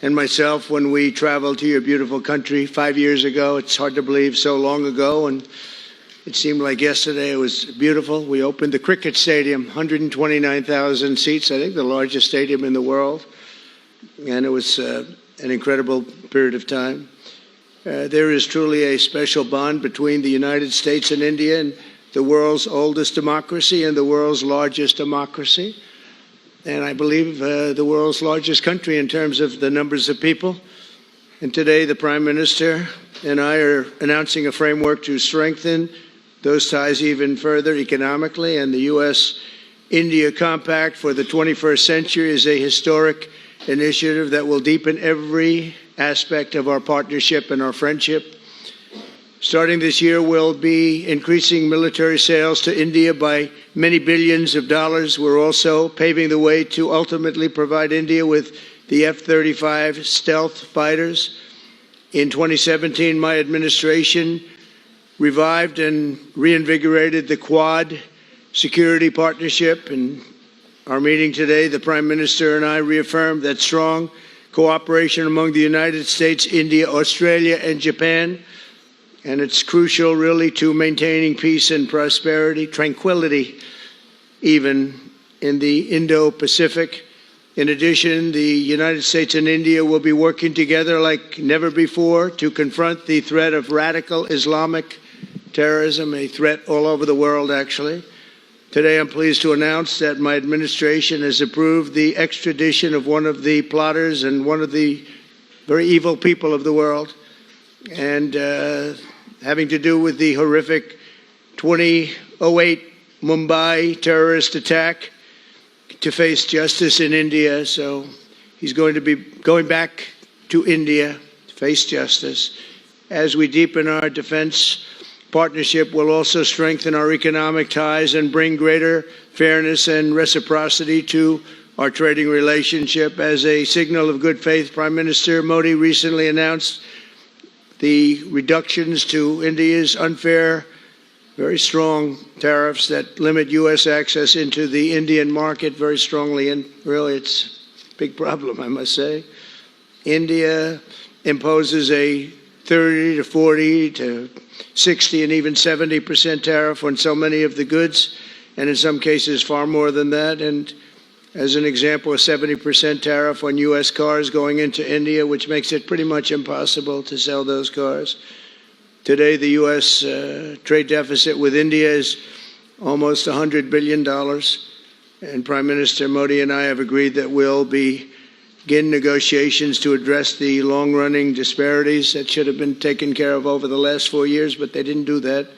and myself when we traveled to your beautiful country 5 years ago. It's hard to believe so long ago, and it seemed like yesterday. It was beautiful. We opened the cricket stadium, 129,000 seats, I think the largest stadium in the world, and it was an incredible period of time. There is truly a special bond between the United States and India, and the world's oldest democracy and the world's largest democracy. And I believe the world's largest country in terms of the numbers of people. And today the Prime Minister and I are announcing a framework to strengthen those ties even further economically. And the U.S.-India Compact for the 21st century is a historic initiative that will deepen every aspect of our partnership and our friendship. Starting this year, we'll be increasing military sales to India by many billions of dollars. We're also paving the way to ultimately provide India with the F-35 stealth fighters. In 2017, my administration revived and reinvigorated the Quad security partnership. In our meeting today, the Prime Minister and I reaffirmed that strong cooperation among the United States, India, Australia, and Japan. And it's crucial, really, to maintaining peace and prosperity, tranquility, even in the Indo-Pacific. In addition, the United States and India will be working together like never before to confront the threat of radical Islamic terrorism, a threat all over the world, actually. Today, I'm pleased to announce that my administration has approved the extradition of one of the plotters and one of the very evil people of the world, and having to do with the horrific 2008 Mumbai terrorist attack, to face justice in India. So he's going to be going back to India to face justice. As we deepen our defense partnership, we'll also strengthen our economic ties and bring greater fairness and reciprocity to our trading relationship. As a signal of good faith, Prime Minister Modi recently announced the reductions to India's unfair, very strong tariffs that limit U.S. access into the Indian market very strongly. And really, it's a big problem, I must say. India imposes a 30 to 40 to 60 and even 70% tariff on so many of the goods, and in some cases far more than that. And as an example, a 70% tariff on U.S. cars going into India, which makes it pretty much impossible to sell those cars. Today, the U.S. Trade deficit with India is almost $100 billion, and Prime Minister Modi and I have agreed that we'll begin negotiations to address the long-running disparities that should have been taken care of over the last 4 years, but they didn't do that,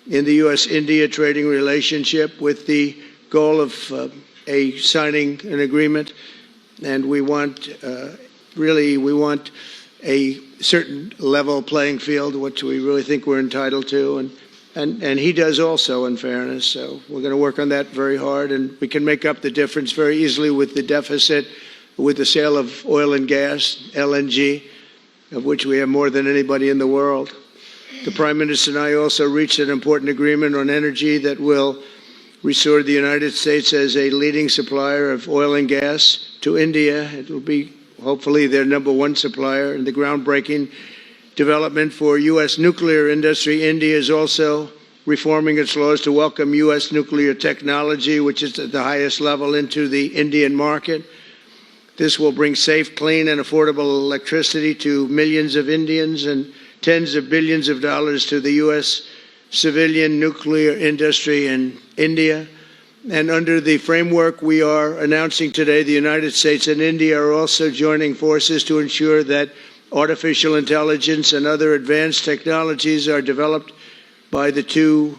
in the U.S.-India trading relationship, with the goal of signing an agreement. And we want, we want a certain level playing field, which we really think we're entitled to, and he does also, in fairness. So we're going to work on that very hard, and we can make up the difference very easily with the deficit, with the sale of oil and gas, LNG, of which we have more than anybody in the world. The Prime Minister and I also reached an important agreement on energy that will restore the United States as a leading supplier of oil and gas to India. It will be hopefully their #1 supplier. And the groundbreaking development for U.S. nuclear industry. India is also reforming its laws to welcome U.S. nuclear technology, which is at the highest level, into the Indian market. This will bring safe, clean, and affordable electricity to millions of Indians and tens of billions of dollars to the U.S. civilian nuclear industry in India. And under the framework we are announcing today, the United States and India are also joining forces to ensure that artificial intelligence and other advanced technologies are developed by two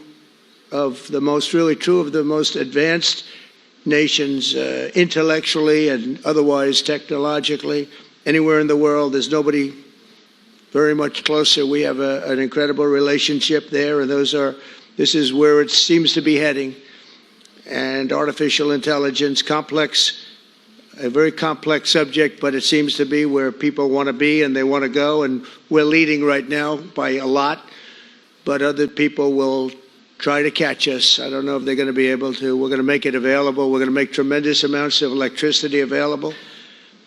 of the most advanced nations, intellectually and otherwise technologically. Anywhere in the world, there's nobody very much closer. We have an incredible relationship there, and this is where it seems to be heading. And artificial intelligence, a very complex subject, but it seems to be where people want to be and they want to go, and we're leading right now by a lot, but other people will try to catch us. I don't know if they're going to be able to. We're going to make it available. We're going to make tremendous amounts of electricity available.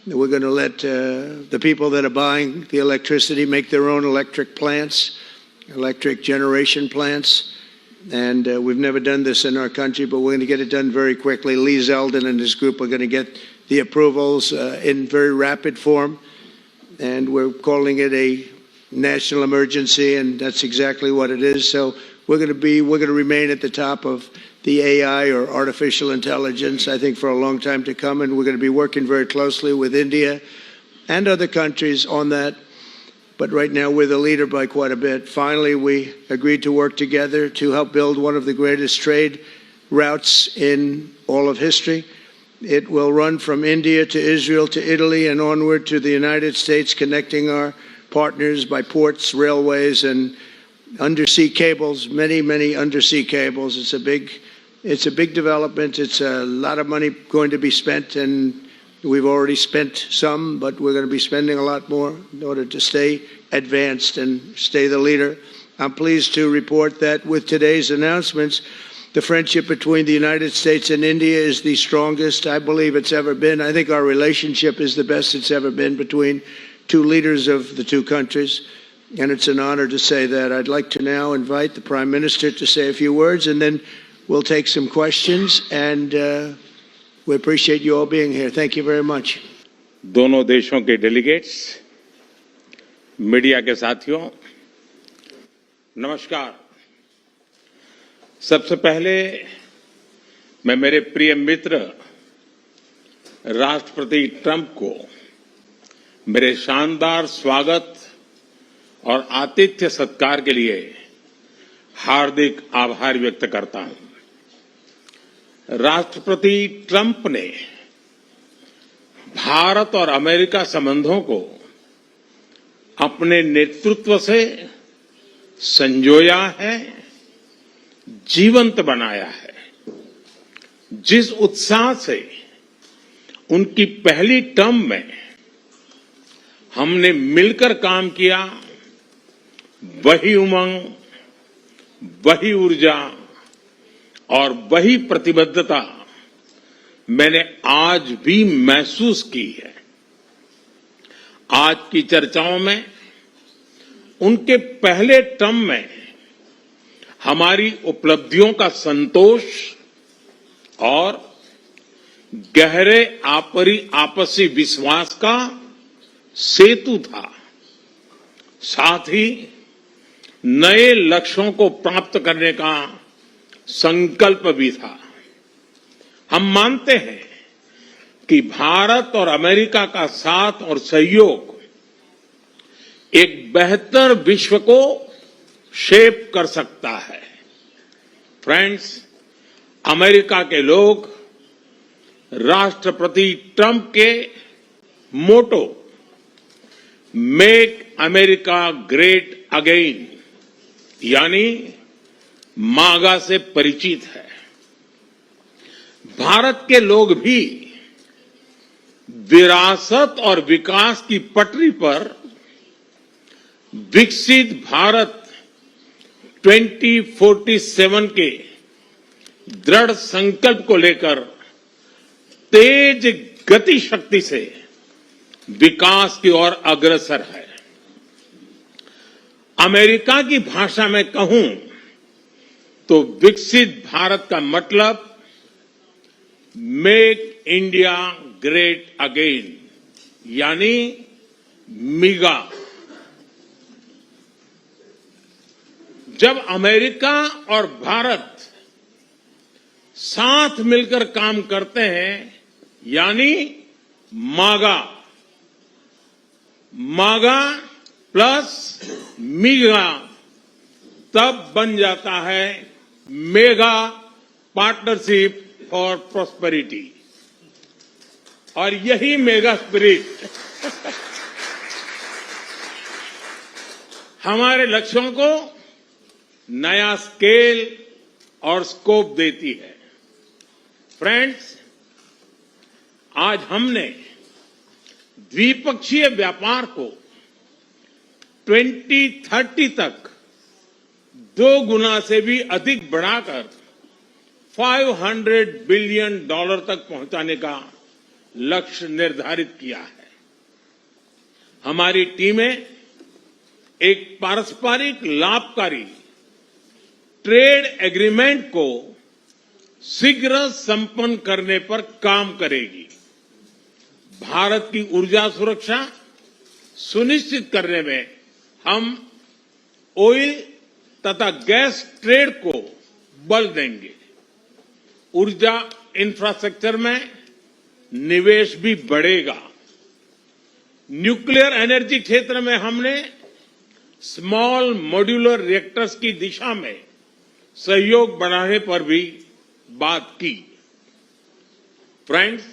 We're going to let the people that are buying the electricity make their own electric plants, electric generation plants. And we've never done this in our country, but we're going to get it done very quickly. Lee Zeldin and his group are going to get the approvals in very rapid form. And we're calling it a national emergency, and that's exactly what it is. So we're going to remain at the top of the AI, or artificial intelligence, I think, for a long time to come. And we're going to be working very closely with India and other countries on that. But right now, we're the leader by quite a bit. Finally, we agreed to work together to help build one of the greatest trade routes in all of history. It will run from India to Israel to Italy and onward to the United States, connecting our partners by ports, railways, and undersea cables, many, many undersea cables. It's a big development. It's a lot of money going to be spent, and we've already spent some, but we're going to be spending a lot more in order to stay advanced and stay the leader. I'm pleased to report that with today's announcements, the friendship between the United States and India is the strongest I believe it's ever been. I think our relationship is the best it's ever been between two leaders of the two countries, and it's an honor to say that. I'd like to now invite the Prime Minister to say a few words, and then we'll take some questions, and we appreciate you all being here. Thank you very much. दोनों देशों के delegates, media के साथियों, नमस्कार। सबसे पहले मैं मेरे प्रिय मित्र राष्ट्रपति ट्रंप को मेरे शानदार स्वागत और आतिथ्य सत्कार के लिए हार्दिक आभार व्यक्त करता हूं। राष्ट्रपति ट्रंप ने भारत और अमेरिका संबंधों को अपने नेतृत्व से संजोया है, जीवंत बनाया है। जिस उत्साह से उनकी पहली टर्म में हमने मिलकर काम किया, वही उमंग, वही ऊर्जा और वही प्रतिबद्धता मैंने आज भी महसूस की है। आज की चर्चाओं में उनके पहले टर्म में हमारी उपलब्धियों का संतोष और गहरे आपसी विश्वास का सेतु था। साथ ही नए लक्ष्यों को प्राप्त करने का संकल्प भी था। हम मानते हैं कि भारत और अमेरिका का साथ और सहयोग एक बेहतर विश्व को शेप कर सकता है। फ्रेंड्स, अमेरिका के लोग राष्ट्रपति ट्रंप के मोटो मेक अमेरिका ग्रेट अगेन यानी मागा से परिचित है। भारत के लोग भी विरासत और विकास की पटरी पर विकसित भारत 2047 के दृढ़ संकल्प को लेकर तेज गति शक्ति से विकास की ओर अग्रसर है। अमेरिका की भाषा में कहूं तो विकसित भारत का मतलब मेक इंडिया ग्रेट अगेन यानी मिगा। जब अमेरिका और भारत साथ मिलकर काम करते हैं यानी मागा, मागा प्लस मिगा, तब बन जाता है मेगा पार्टनरशिप फॉर प्रॉस्पेरिटी। और यही मेगा स्पिरिट हमारे लक्ष्यों को नया स्केल और स्कोप देती है। फ्रेंड्स, आज हमने द्विपक्षीय व्यापार को 2030 तक 2 गुना से भी अधिक बढ़ाकर $500 बिलियन तक पहुंचाने का लक्ष्य निर्धारित किया है। हमारी टीमें एक पारस्परिक लाभकारी ट्रेड एग्रीमेंट को शीघ्र संपन्न करने पर काम करेगी। भारत की ऊर्जा सुरक्षा सुनिश्चित करने में हम ऑयल तथा गैस ट्रेड को बल देंगे। ऊर्जा इंफ्रास्ट्रक्चर में निवेश भी बढ़ेगा। न्यूक्लियर एनर्जी क्षेत्र में हमने स्मॉल मॉड्यूलर रिएक्टर्स की दिशा में सहयोग बढ़ाने पर भी बात की। फ्रेंड्स,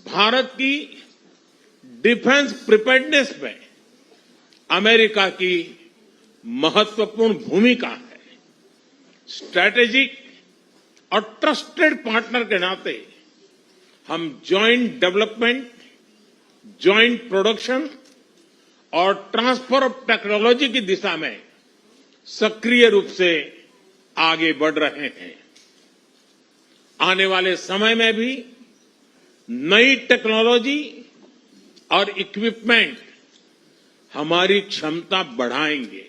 भारत की डिफेंस प्रिपेयर्डनेस में अमेरिका की महत्वपूर्ण भूमिका है। स्ट्रैटेजिक और ट्रस्टेड पार्टनर के नाते हम जॉइंट डेवलपमेंट, जॉइंट प्रोडक्शन और ट्रांसफर ऑफ टेक्नोलॉजी की दिशा में सक्रिय रूप से आगे बढ़ रहे हैं। आने वाले समय में भी नई टेक्नोलॉजी और इक्विपमेंट हमारी क्षमता बढ़ाएंगे।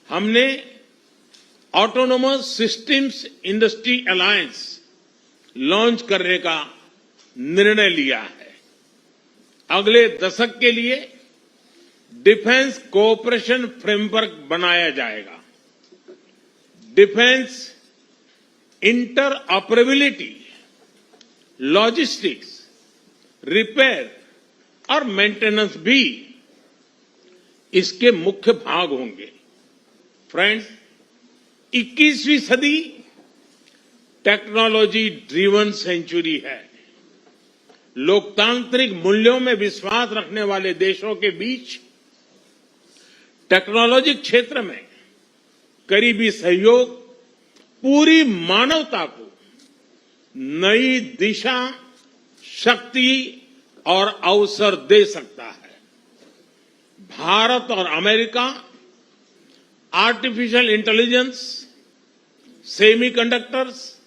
हमने autonomous systems industry alliance launch करने का निर्णय लिया है। अगले दशक के लिए डिफेंस कोऑपरेशन फ्रेमवर्क बनाया जाएगा। डिफेंस इंटरऑपरेबिलिटी, लॉजिस्टिक्स, रिपेयर और मेंटेनेंस भी इसके मुख्य भाग होंगे। फ्रेंड्स, 21वीं सदी टेक्नोलॉजी ड्रिवन सेंचुरी है। लोकतांत्रिक मूल्यों में विश्वास रखने वाले देशों के बीच टेक्नोलॉजी क्षेत्र में करीबी सहयोग पूरी मानवता को नई दिशा, शक्ति और अवसर दे सकता है। भारत और America artificial intelligence, semiconductors,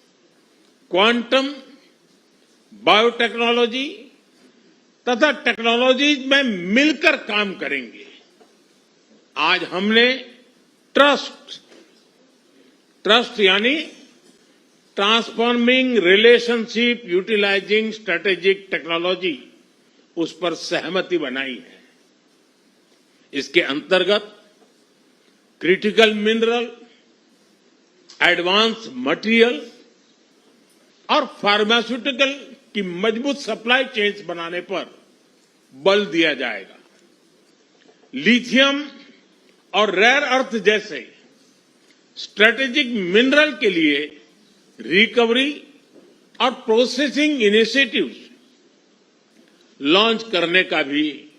quantum, biotechnology तथा टेक्नोलॉजीज में मिलकर काम करेंगे। आज हमने ट्रस्ट यानी transforming relationship utilising strategic technology, उस पर सहमति बनाई है। इसके अंतर्गत क्रिटिकल मिनरल, एडवांस मटेरियल और फार्मास्यूटिकल की मजबूत सप्लाई चेन्स बनाने पर बल दिया जाएगा। लिथियम और रेयर अर्थ जैसे स्ट्रेटेजिक मिनरल के लिए रिकवरी और प्रोसेसिंग इनिशिएटिव्स लॉन्च करने का भी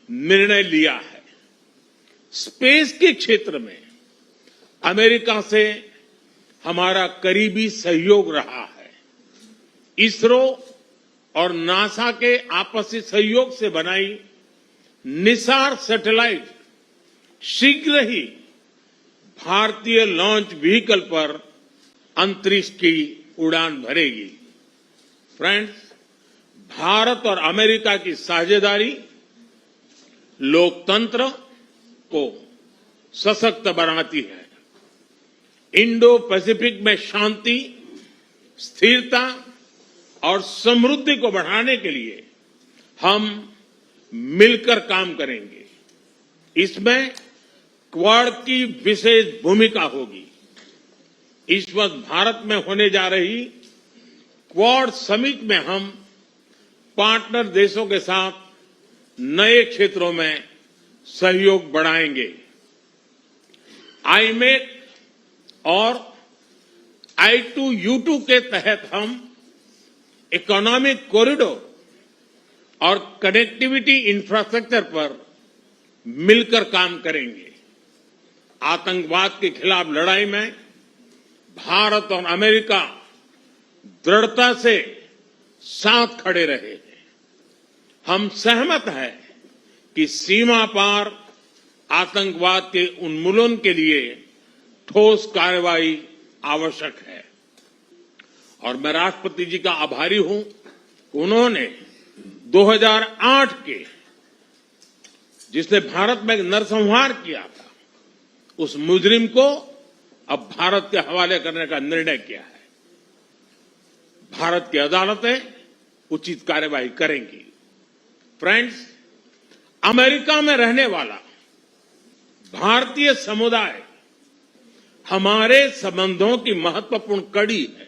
निर्णय लिया है। स्पेस के क्षेत्र में अमेरिका से हमारा करीबी सहयोग रहा है। इसरो और नासा के आपसी सहयोग से बनाई निसार सैटेलाइट शीघ्र ही भारतीय लॉन्च व्हीकल पर अंतरिक्ष की उड़ान भरेगी। फ्रेंड्स, भारत और अमेरिका की साझेदारी लोकतंत्र को सशक्त बनाती है। इंडो पैसिफिक में शांति, स्थिरता और समृद्धि को बढ़ाने के लिए हम मिलकर काम करेंगे। इसमें क्वाड की विशेष भूमिका होगी। इस वक्त भारत में होने जा रही क्वाड समिट में हम पार्टनर देशों के साथ नए क्षेत्रों में सहयोग बढ़ाएंगे। आईमेक और I2U2 के तहत हम इकोनॉमिक कॉरिडोर और कनेक्टिविटी इंफ्रास्ट्रक्चर पर मिलकर काम करेंगे। आतंकवाद के खिलाफ लड़ाई में भारत और अमेरिका दृढ़ता से साथ खड़े रहे हैं। हम सहमत हैं कि सीमा पार आतंकवाद के उन्मूलन के लिए ठोस कार्रवाई आवश्यक है और मैं राष्ट्रपति जी का आभारी हूं उन्होंने 2008 के जिसने भारत में नरसंहार किया था उस मुजरिम को अब भारत के हवाले करने का निर्णय किया है। भारत की अदालतें उचित कार्यवाही करेंगी। फ्रेंड्स, अमेरिका में रहने वाला भारतीय समुदाय हमारे संबंधों की महत्वपूर्ण कड़ी है।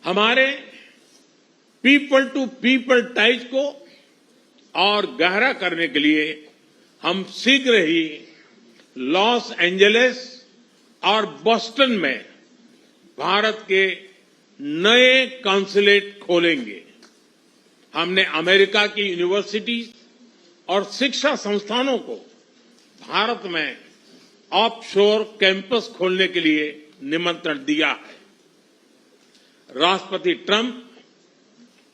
हमारे पीपल टू पीपल टाइज को और गहरा करने के लिए हम शीघ्र ही लॉस एंजलिस और बोस्टन में भारत के नए कॉन्सुलेट खोलेंगे। हमने अमेरिका की यूनिवर्सिटी और शिक्षा संस्थानों को भारत में ऑफशोर कैंपस खोलने के लिए निमंत्रण दिया है। राष्ट्रपति ट्रंप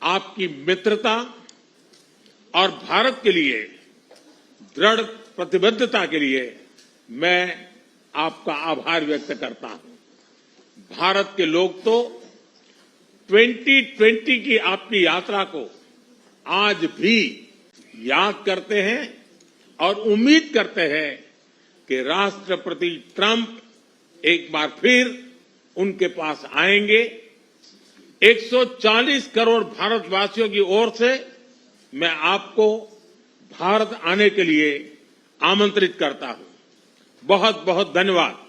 आपकी मित्रता और भारत के लिए दृढ़ प्रतिबद्धता के लिए मैं आपका आभार व्यक्त करता हूं। भारत के लोग तो 2020 की आपकी यात्रा को आज भी याद करते हैं और उम्मीद करते हैं कि राष्ट्रपति ट्रंप एक बार फिर उनके पास आएंगे। 140 करोड़ भारतवासियों की ओर से मैं आपको भारत आने के लिए आमंत्रित करता हूं। बहुत बहुत धन्यवाद।